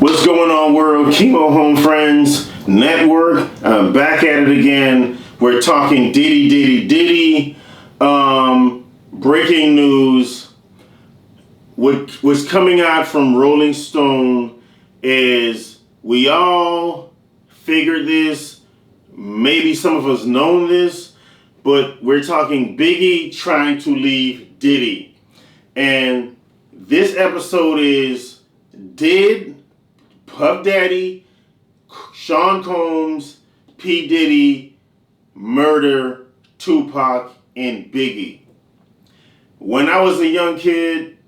What's going on, world? Chemo Home Friends Network. Back at it again. We're talking Diddy. Breaking news. What was coming out from Rolling Stone is we all figured this. Maybe some of us know this, but we're talking Biggie trying to leave Diddy. And this episode is, did Puff Daddy, Sean Combs, P. Diddy murder Tupac and Biggie? When I was a young kid,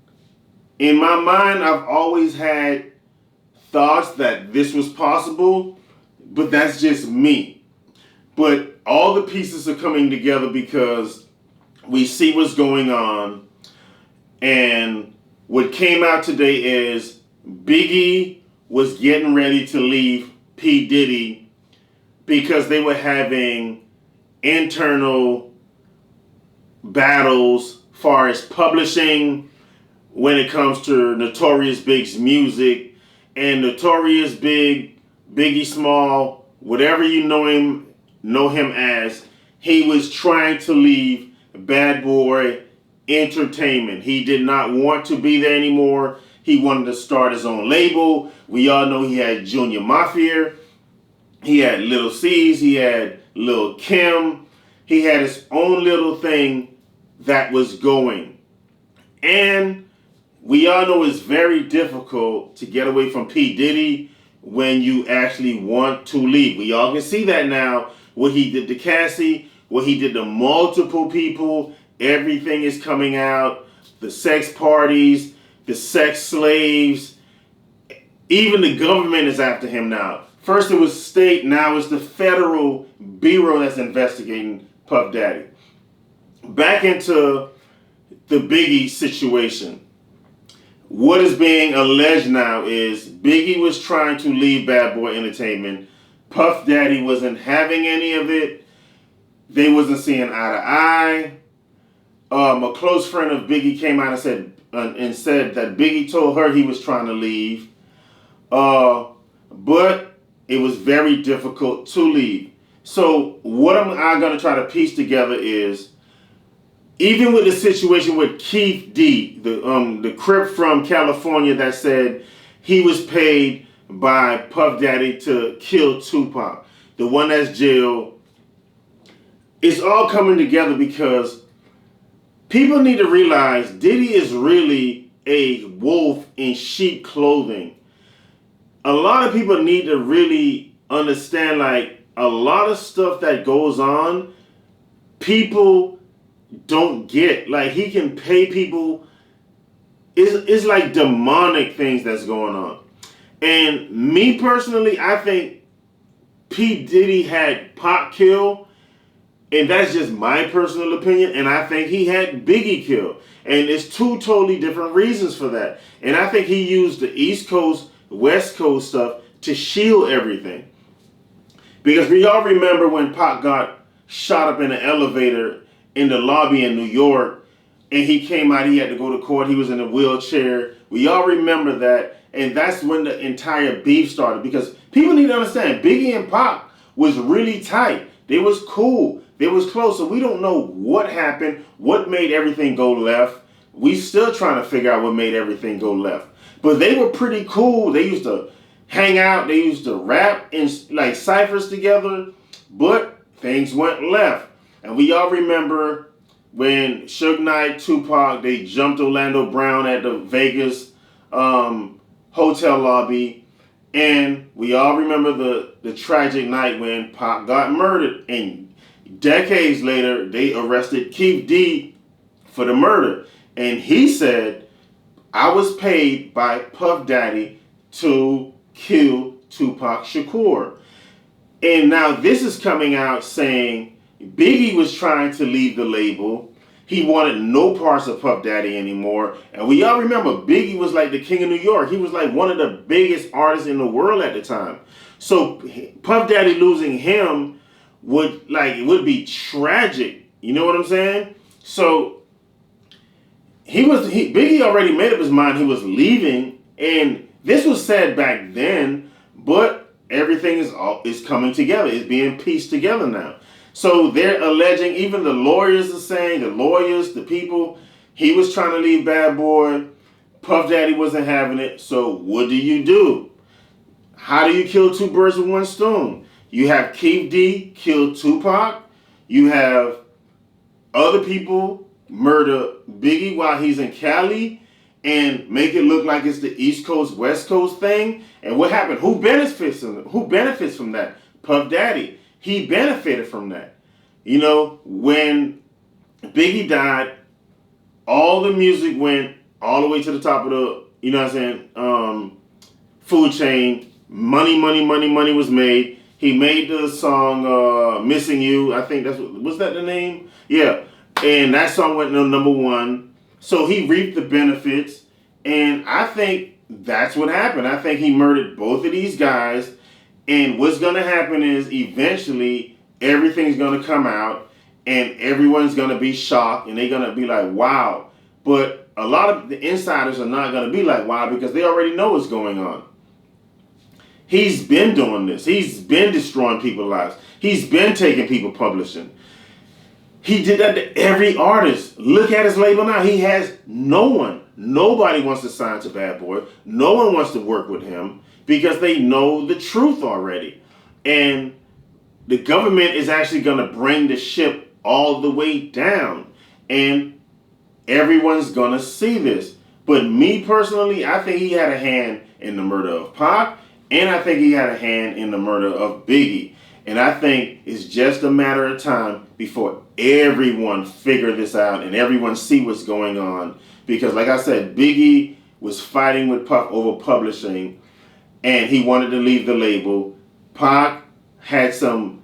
in my mind, I've always had thoughts that this was possible, but that's just me. But all the pieces are coming together because we see what's going on. And what came out today is Biggie was getting ready to leave P. Diddy because they were having internal battles far as publishing when it comes to Notorious B.I.G's music. And Notorious B.I.G, Biggie Small, whatever you know him as, he was trying to leave Bad Boy Entertainment. He did not want to be there anymore. He wanted to start his own label. We all know he had Junior Mafia. He had Little C's. He had Lil Kim. He had his own little thing that was going. And we all know it's very difficult to get away from P. Diddy when you actually want to leave. We all can see that now. What he did to Cassie, what he did to multiple people, everything is coming out. The sex parties, the sex slaves, even the government is after him now. First it was state, now it's the federal bureau that's investigating Puff Daddy. Back into the Biggie situation. What is being alleged now is Biggie was trying to leave Bad Boy Entertainment. Puff Daddy wasn't having any of it. They wasn't seeing eye to eye. A close friend of Biggie came out and said that Biggie told her he was trying to leave. But it was very difficult to leave. So what I'm going to try to piece together is, even with the situation with Keith D, the Crip from California that said he was paid by Puff Daddy to kill Tupac, the one that's jailed, it's all coming together because people need to realize Diddy is really a wolf in sheep clothing. A lot of people need to really understand, like, a lot of stuff that goes on, people don't get. Like, he can pay people. It's like demonic things that's going on. And me personally, I think P. Diddy had Pac killed. And that's just my personal opinion. And I think he had Biggie killed. And it's two totally different reasons for that. And I think he used the East Coast, West Coast stuff to shield everything. Because we all remember when Pac got shot up in an elevator in the lobby in New York. And he came out, he had to go to court. He was in a wheelchair. We all remember that. And that's when the entire beef started. Because people need to understand, Biggie and Pac was really tight. They was cool. They was close. So we don't know what happened, what made everything go left. We still trying to figure out what made everything go left. But they were pretty cool. They used to hang out. They used to rap in like ciphers together. But things went left. And we all remember when Suge Knight, Tupac, they jumped Orlando Brown at the Vegas hotel lobby. And we all remember the tragic night when Pac got murdered. And decades later, they arrested Keith D for the murder. And he said, I was paid by Puff Daddy to kill Tupac Shakur. And now this is coming out saying Biggie was trying to leave the label. He wanted no parts of Puff Daddy anymore. And we all remember Biggie was like the king of New York. He was like one of the biggest artists in the world at the time. So Puff Daddy losing him would be tragic. You know what I'm saying? So Biggie already made up his mind he was leaving, and This was said back then, but everything is coming together. It's being pieced together now. So they're alleging, even the lawyers are saying, the lawyers, the people, he was trying to leave Bad Boy. Puff Daddy wasn't having it. So what do? How do you kill two birds with one stone? You have Keith D kill Tupac. You have other people murder Biggie while he's in Cali and make it look like it's the East Coast, West Coast thing. And what happened? Who benefits from it? Who benefits from that? Puff Daddy. He benefited from that. You know, when Biggie died, all the music went all the way to the top of the, you know what I'm saying, food chain. Money was made. He made the song Missing You. I think was that the name? Yeah. And that song went to number one. So he reaped the benefits. And I think that's what happened. I think he murdered both of these guys. And what's going to happen is eventually everything's going to come out and everyone's going to be shocked and they're going to be like, wow. But a lot of the insiders are not going to be like, wow, because they already know what's going on. He's been doing this. He's been destroying people's lives. He's been taking people publishing. He did that to every artist. Look at his label now. He has no one. Nobody wants to sign to Bad Boy. No one wants to work with him because they know the truth already. And the government is actually going to bring the ship all the way down. And everyone's going to see this. But me personally, I think he had a hand in the murder of Pac. And I think he had a hand in the murder of Biggie. And I think it's just a matter of time before everyone figure this out and everyone see what's going on. Because like I said, Biggie was fighting with Puff over publishing and he wanted to leave the label. Pac had some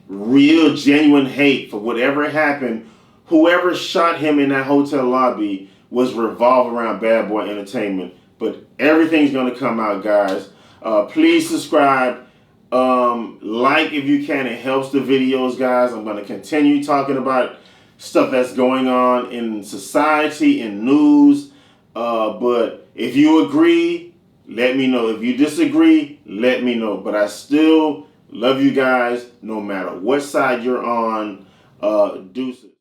real genuine hate for whatever happened. Whoever shot him in that hotel lobby was revolved around Bad Boy Entertainment. But everything's going to come out, guys. Please subscribe. Like if you can. It helps the videos, guys. I'm going to continue talking about stuff that's going on in society, in news. But if you agree, let me know. If you disagree, let me know. But I still love you guys no matter what side you're on. Deuces.